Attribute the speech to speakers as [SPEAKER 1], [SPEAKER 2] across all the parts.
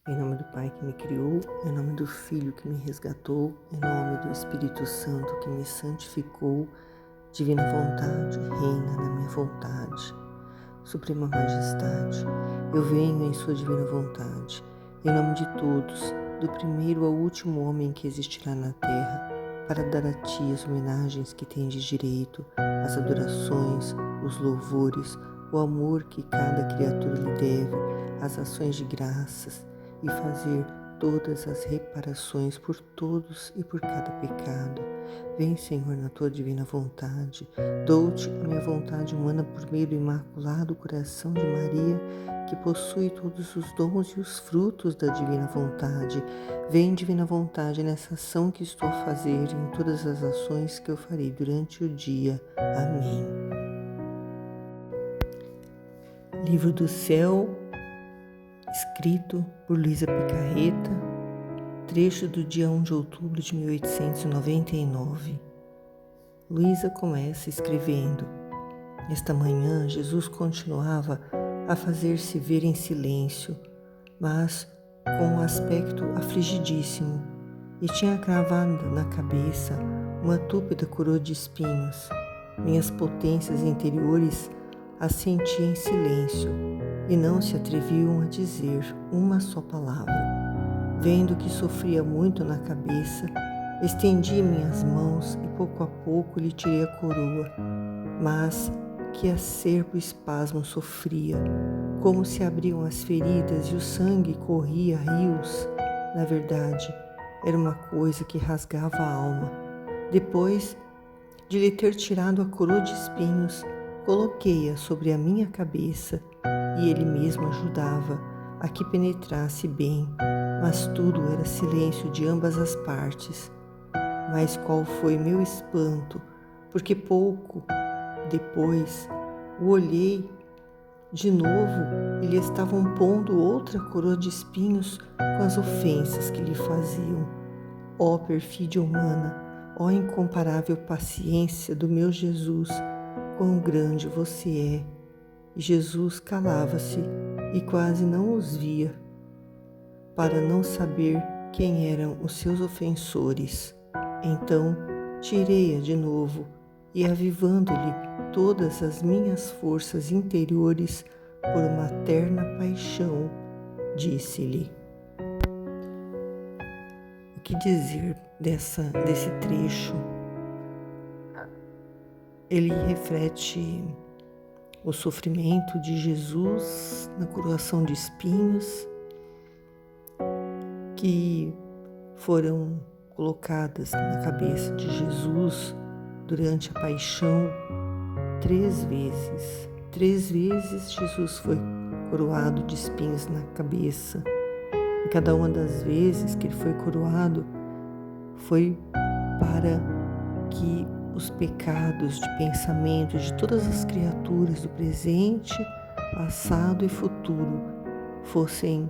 [SPEAKER 1] Em nome do Pai que me criou, em nome do Filho que me resgatou, em nome do Espírito Santo que me santificou, divina vontade, reina na minha vontade, suprema majestade, eu venho em sua divina vontade, em nome de todos, do primeiro ao último homem que existirá na terra, para dar a ti as homenagens que tendes direito, as adorações, os louvores, o amor que cada criatura lhe deve, as ações de graças, e fazer todas as reparações por todos e por cada pecado. Vem, Senhor, na tua divina vontade. Dou-te a minha vontade humana por meio do imaculado coração de Maria, que possui todos os dons e os frutos da divina vontade. Vem, divina vontade, nessa ação que estou a fazer, em todas as ações que eu farei durante o dia. Amém. Livro do Céu, escrito por Luísa Picarreta, trecho do dia 1 de outubro de 1899. Luísa começa escrevendo: Esta manhã, Jesus continuava a fazer-se ver em silêncio, mas com um aspecto afligidíssimo, e tinha cravado na cabeça uma túpida coroa de espinhos. Minhas potências interiores as sentia em silêncio, e não se atreviam a dizer uma só palavra. Vendo que sofria muito na cabeça, estendi minhas mãos e pouco a pouco lhe tirei a coroa, mas que acerbo espasmo sofria, como se abriam as feridas e o sangue corria a rios. Na verdade, era uma coisa que rasgava a alma. Depois de lhe ter tirado a coroa de espinhos, coloquei-a sobre a minha cabeça, e ele mesmo ajudava a que penetrasse bem, mas tudo era silêncio de ambas as partes. Mas qual foi meu espanto, porque pouco depois o olhei de novo e lhe estavam pondo outra coroa de espinhos com as ofensas que lhe faziam. Ó perfídia humana, ó incomparável paciência do meu Jesus, quão grande você é! E Jesus calava-se e quase não os via, para não saber quem eram os seus ofensores. Então tirei-a de novo e, avivando-lhe todas as minhas forças interiores por uma terna paixão, disse-lhe: O que dizer desse trecho? Ele reflete o sofrimento de Jesus na coroação de espinhos que foram colocadas na cabeça de Jesus durante a paixão 3 vezes. 3 vezes Jesus foi coroado de espinhos na cabeça, e cada uma das vezes que ele foi coroado foi para que os pecados de pensamento de todas as criaturas do presente, passado e futuro fossem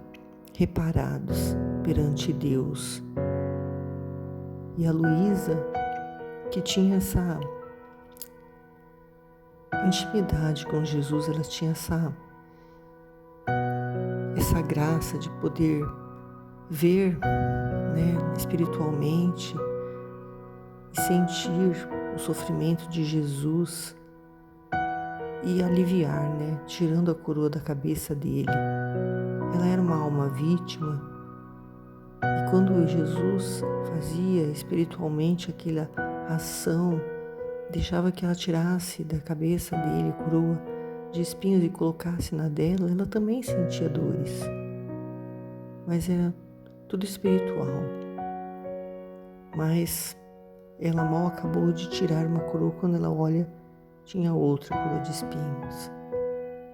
[SPEAKER 1] reparados perante Deus. E a Luísa, que tinha essa intimidade com Jesus, ela tinha essa graça de poder ver, espiritualmente e sentir o sofrimento de Jesus e aliviar, tirando a coroa da cabeça dele. Ela era uma alma vítima, e quando Jesus fazia espiritualmente aquela ação, deixava que ela tirasse da cabeça dele a coroa de espinhos e colocasse na dela, ela também sentia dores, mas era tudo espiritual. Mas ela mal acabou de tirar uma coroa, quando ela olha, tinha outra coroa de espinhos.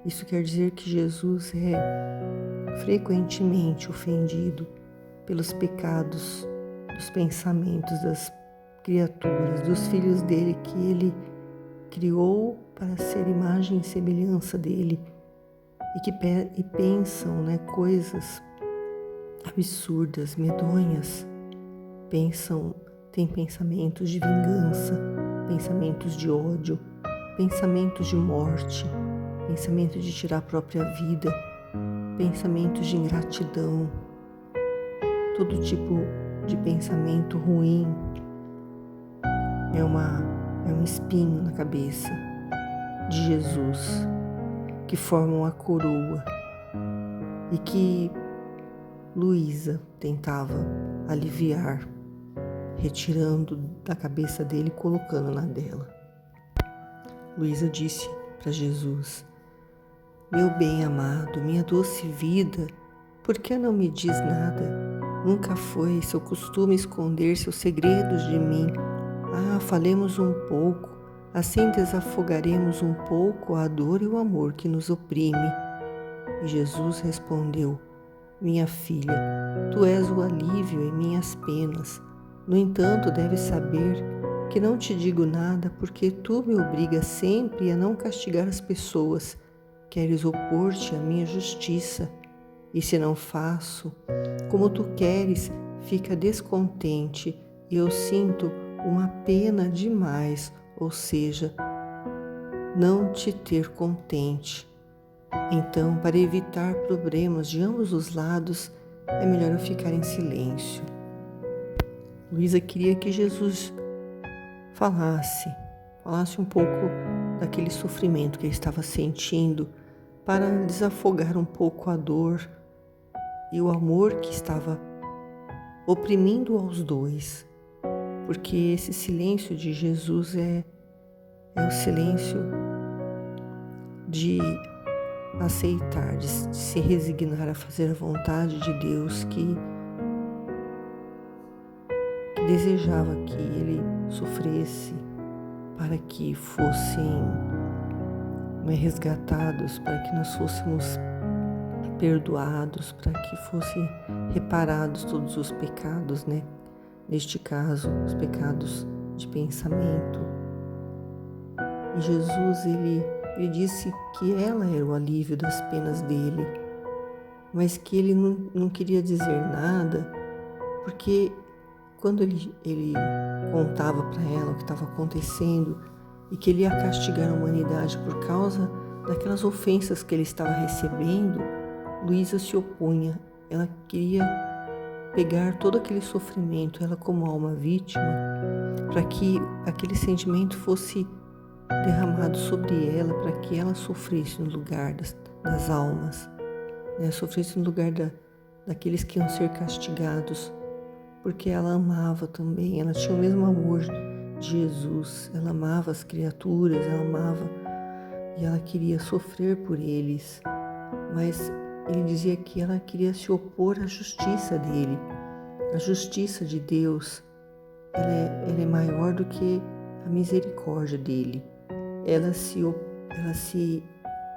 [SPEAKER 1] Isso quer dizer que Jesus é frequentemente ofendido pelos pecados dos pensamentos das criaturas, dos filhos dele, que ele criou para ser imagem e semelhança dele, e pensam coisas absurdas, medonhas, têm pensamentos de vingança, pensamentos de ódio, pensamentos de morte, pensamentos de tirar a própria vida, pensamentos de ingratidão, todo tipo de pensamento ruim é um espinho na cabeça de Jesus, que formam a coroa e que Luísa tentava aliviar, retirando da cabeça dele e colocando na dela. Luísa disse para Jesus: meu bem amado, minha doce vida, por que não me diz nada? Nunca foi seu costume esconder seus segredos de mim. Ah, falemos um pouco, assim desafogaremos um pouco a dor e o amor que nos oprime. E Jesus respondeu: minha filha, tu és o alívio em minhas penas. No entanto, deves saber que não te digo nada porque tu me obrigas sempre a não castigar as pessoas. Queres opor-te à minha justiça, e se não faço como tu queres, fica descontente, e eu sinto uma pena demais, ou seja, não te ter contente. Então, para evitar problemas de ambos os lados, é melhor eu ficar em silêncio. Luísa queria que Jesus falasse um pouco daquele sofrimento que ele estava sentindo, para desafogar um pouco a dor e o amor que estava oprimindo aos dois. Porque esse silêncio de Jesus é o silêncio de aceitar, de se resignar a fazer a vontade de Deus, que desejava que ele sofresse para que fossem resgatados, para que nós fôssemos perdoados, para que fossem reparados todos os pecados, Neste caso, os pecados de pensamento. E Jesus, ele disse que ela era o alívio das penas dele, mas que ele não queria dizer nada, porque quando ele contava para ela o que estava acontecendo e que ele ia castigar a humanidade por causa daquelas ofensas que ele estava recebendo, Luísa se opunha. Ela queria pegar todo aquele sofrimento, ela como alma vítima, para que aquele sentimento fosse derramado sobre ela, para que ela sofresse no lugar das almas, sofresse no lugar daqueles que iam ser castigados, porque ela amava também, ela tinha o mesmo amor de Jesus, ela amava as criaturas, ela amava e ela queria sofrer por eles, mas ele dizia que ela queria se opor à justiça dele. A justiça de Deus, ela é maior do que a misericórdia dele. Ela se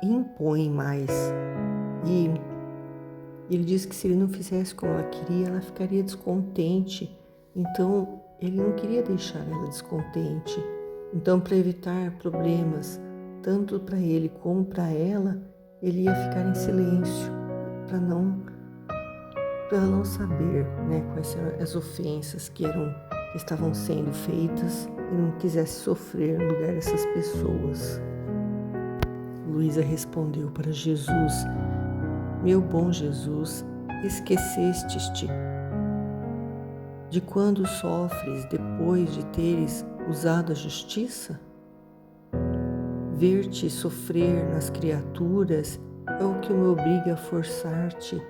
[SPEAKER 1] impõe mais. E ele disse que se ele não fizesse como ela queria, ela ficaria descontente. Então, ele não queria deixar ela descontente. Então, para evitar problemas, tanto para ele como para ela, ele ia ficar em silêncio, para ela não saber quais eram as ofensas que estavam sendo feitas e não quisesse sofrer no lugar dessas pessoas. Luísa respondeu para Jesus: meu bom Jesus, esqueceste-te de quando sofres depois de teres usado a justiça? Ver-te sofrer nas criaturas é o que me obriga a forçar-te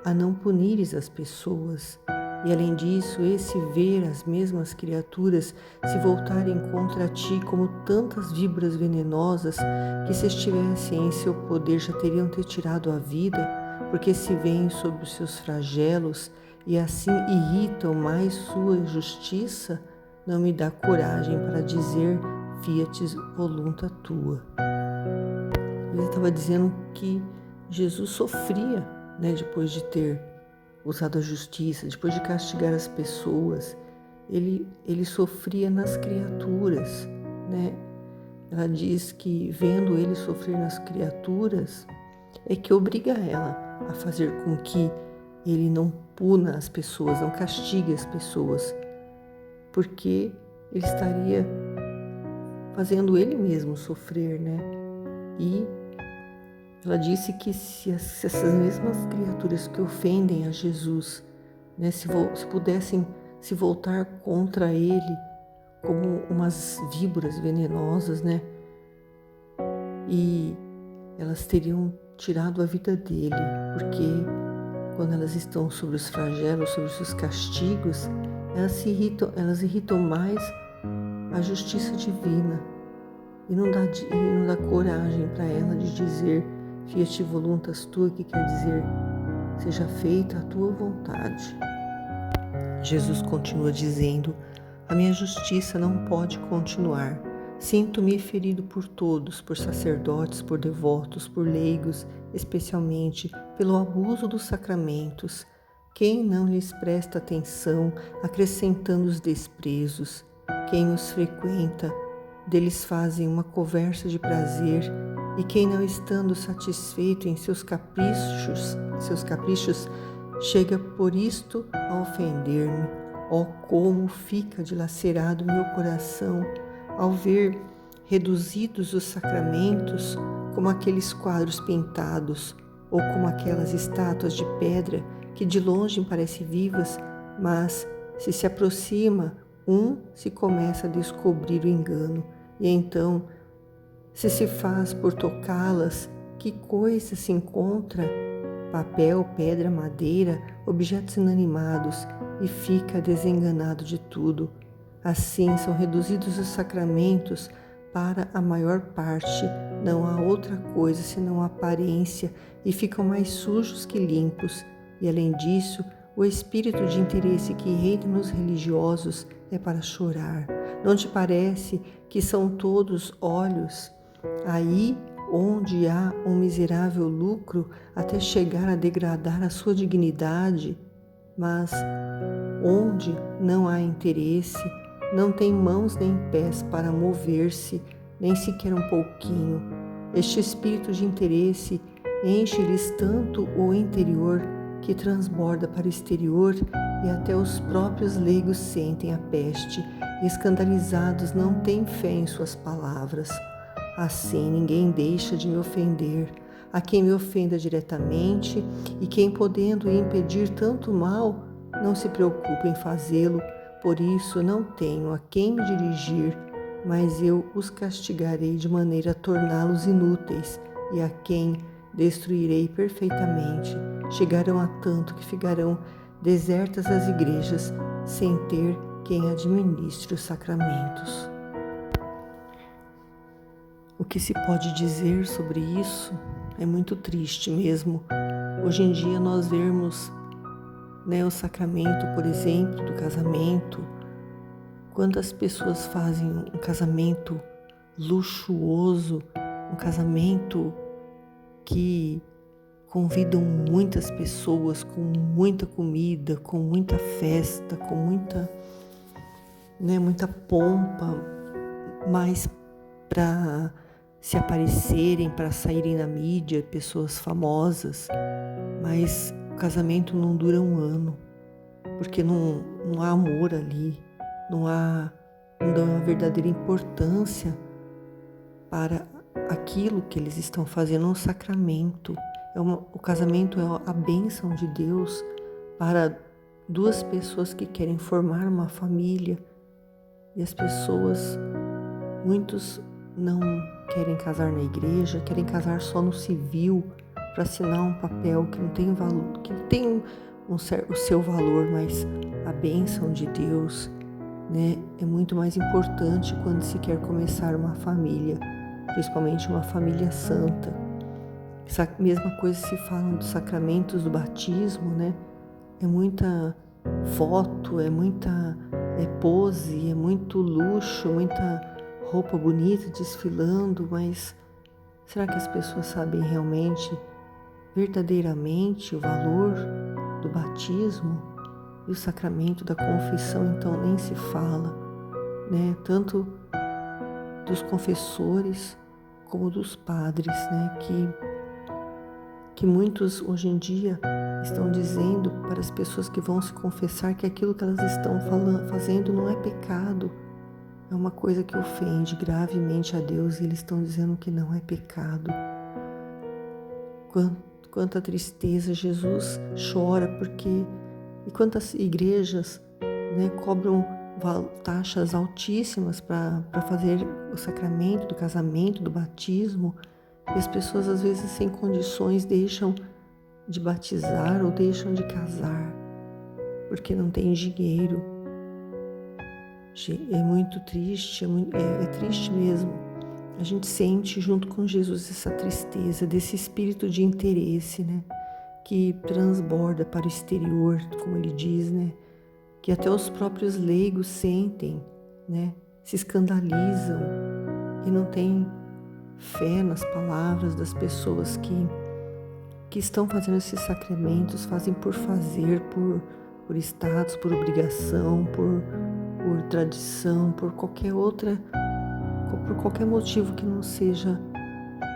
[SPEAKER 1] a não punires as pessoas. E além disso, esse ver as mesmas criaturas se voltarem contra ti como tantas víboras venenosas que, se estivessem em seu poder, já teriam te tirado a vida, porque se veem sob os seus flagelos e assim irritam mais sua justiça, não me dá coragem para dizer fiat voluntas tua. Ele estava dizendo que Jesus sofria, depois de ter usado a justiça, depois de castigar as pessoas. Ele sofria nas criaturas, Ela diz que vendo ele sofrer nas criaturas é que obriga ela a fazer com que ele não puna as pessoas, não castigue as pessoas, porque ele estaria fazendo ele mesmo sofrer, E ela disse que se essas mesmas criaturas que ofendem a Jesus né? Se pudessem se voltar contra ele como umas víboras venenosas, né? E elas teriam tirado a vida dele, porque quando elas estão sobre os flagelos, sobre os seus castigos, elas irritam mais a justiça divina e não dá coragem para ela de dizer fiat voluntas tua, que quer dizer seja feita a tua vontade. Jesus continua dizendo: a minha justiça não pode continuar. Sinto-me ferido por todos, por sacerdotes, por devotos, por leigos, especialmente pelo abuso dos sacramentos. Quem não lhes presta atenção, acrescentando os desprezos? Quem os frequenta, deles fazem uma conversa de prazer, e quem não estando satisfeito em seus caprichos, chega por isto a ofender-me. Oh, como fica dilacerado meu coração ao ver reduzidos os sacramentos como aqueles quadros pintados ou como aquelas estátuas de pedra que de longe parecem vivas, mas se aproxima, se começa a descobrir o engano, e então, se faz por tocá-las, que coisa se encontra? Papel, pedra, madeira, objetos inanimados, e fica desenganado de tudo. Assim são reduzidos os sacramentos para a maior parte, não há outra coisa senão a aparência, e ficam mais sujos que limpos. E além disso, o espírito de interesse que reina nos religiosos é para chorar. Não te parece que são todos olhos? Aí onde há um miserável lucro até chegar a degradar a sua dignidade, mas onde não há interesse, não tem mãos nem pés para mover-se, nem sequer um pouquinho. Este espírito de interesse enche-lhes tanto o interior que transborda para o exterior, e até os próprios leigos sentem a peste, e escandalizados não têm fé em suas palavras. Assim ninguém deixa de me ofender. A quem me ofenda diretamente, e quem, podendo impedir tanto mal, não se preocupa em fazê-lo, por isso não tenho a quem me dirigir, mas eu os castigarei de maneira a torná-los inúteis, e a quem destruirei perfeitamente. Chegarão a tanto que ficarão desertas as igrejas, sem ter quem administre os sacramentos. O que se pode dizer sobre isso é muito triste mesmo. Hoje em dia nós vemos, o sacramento, por exemplo, do casamento. Quantas pessoas fazem um casamento luxuoso, um casamento que convidam muitas pessoas, com muita comida, com muita festa, com muita pompa, mas para se aparecerem, para saírem na mídia, pessoas famosas, mas o casamento não dura um ano, porque não há amor ali, não dão uma verdadeira importância para aquilo que eles estão fazendo, um sacramento. O casamento é a bênção de Deus para duas pessoas que querem formar uma família, e as pessoas, muitos não querem casar na igreja, querem casar só no civil, para assinar um papel que não tem valor, que tem o seu valor, mas a bênção de Deus, é muito mais importante quando se quer começar uma família, principalmente uma família santa. Essa mesma coisa se fala dos sacramentos do batismo, É muita foto, é muita pose, é muito luxo, muita roupa bonita desfilando, mas será que as pessoas sabem realmente, verdadeiramente, o valor do batismo? E o sacramento da confissão, então, nem se fala, Tanto dos confessores como dos padres, que muitos hoje em dia estão dizendo para as pessoas que vão se confessar que aquilo que elas estão fazendo não é pecado, é uma coisa que ofende gravemente a Deus, e eles estão dizendo que não é pecado. Quanta tristeza! Jesus chora porque E quantas igrejas, né, cobram taxas altíssimas para fazer o sacramento do casamento, do batismo, e as pessoas às vezes sem condições deixam de batizar ou deixam de casar porque não tem dinheiro. É muito triste, é triste mesmo. A gente sente junto com Jesus essa tristeza, desse espírito de interesse, né? Que transborda para o exterior, como ele diz, né? Que até os próprios leigos sentem, né? Se escandalizam e não têm fé nas palavras das pessoas que estão fazendo esses sacramentos, fazem por fazer, por status, por obrigação, por tradição, por qualquer motivo que não seja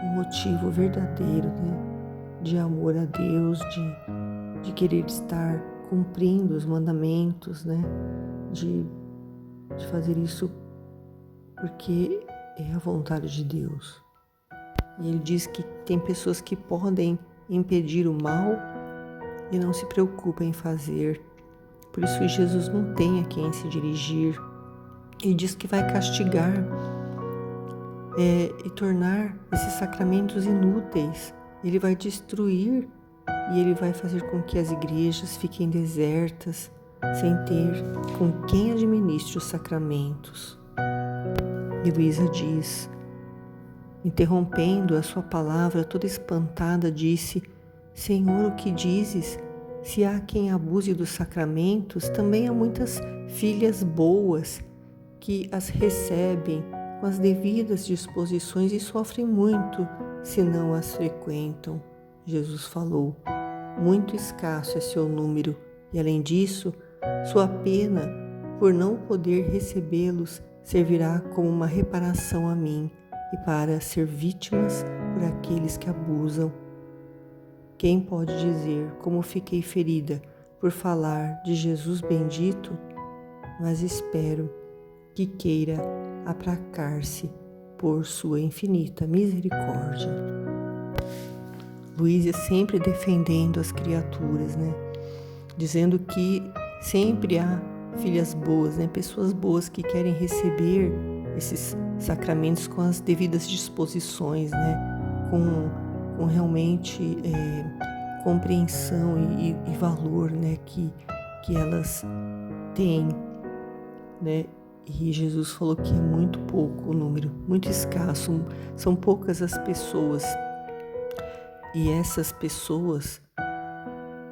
[SPEAKER 1] um motivo verdadeiro, né? De amor a Deus, de querer estar cumprindo os mandamentos, né? De fazer isso porque é a vontade de Deus. E ele diz que tem pessoas que podem impedir o mal e não se preocupam em fazer. Por isso que Jesus não tem a quem se dirigir. Ele diz que vai castigar e tornar esses sacramentos inúteis. Ele vai destruir e ele vai fazer com que as igrejas fiquem desertas, sem ter com quem administre os sacramentos. E Luísa diz, interrompendo a sua palavra, toda espantada, disse: Senhor, o que dizes? Se há quem abuse dos sacramentos, também há muitas filhas boas que as recebem com as devidas disposições e sofrem muito se não as frequentam. Jesus falou, muito escasso é seu número e, além disso, sua pena por não poder recebê-los servirá como uma reparação a mim e para ser vítimas por aqueles que abusam. Quem pode dizer como fiquei ferida por falar de Jesus bendito? Mas espero que queira aplacar-se por sua infinita misericórdia. Luísa sempre defendendo as criaturas, né? Dizendo que sempre há filhas boas, né? Pessoas boas que querem receber esses sacramentos com as devidas disposições, né? Com realmente compreensão e valor, né? Que elas têm, né? E Jesus falou que é muito pouco o número, muito escasso, são poucas as pessoas. E essas pessoas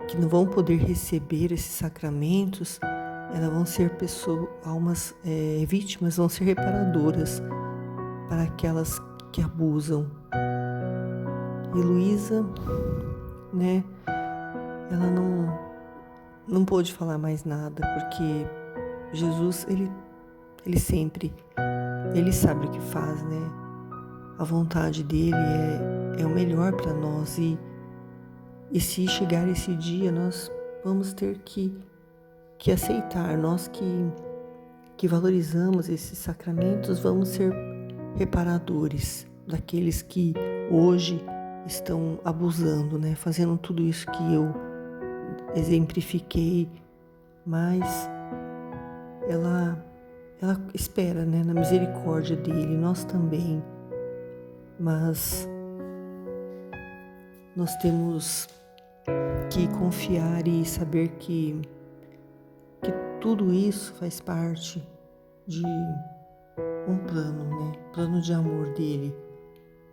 [SPEAKER 1] que não vão poder receber esses sacramentos, elas vão ser almas vítimas, vão ser reparadoras para aquelas que abusam. E Luísa, né, ela não pôde falar mais nada, porque Jesus, ele sempre, ele sabe o que faz, né? A vontade dele é o melhor para nós e se chegar esse dia, nós vamos ter que aceitar. Nós que valorizamos esses sacramentos, vamos ser reparadores daqueles que hoje estão abusando, né? Fazendo tudo isso que eu exemplifiquei, mas ela espera, né, na misericórdia dele, nós também, mas nós temos que confiar e saber que tudo isso faz parte de um plano, né? Plano de amor dele,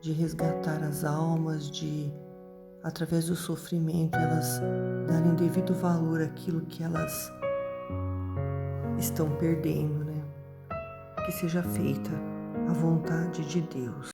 [SPEAKER 1] de resgatar as almas, de, através do sofrimento, elas darem devido valor àquilo que elas estão perdendo, né? Que seja feita a vontade de Deus.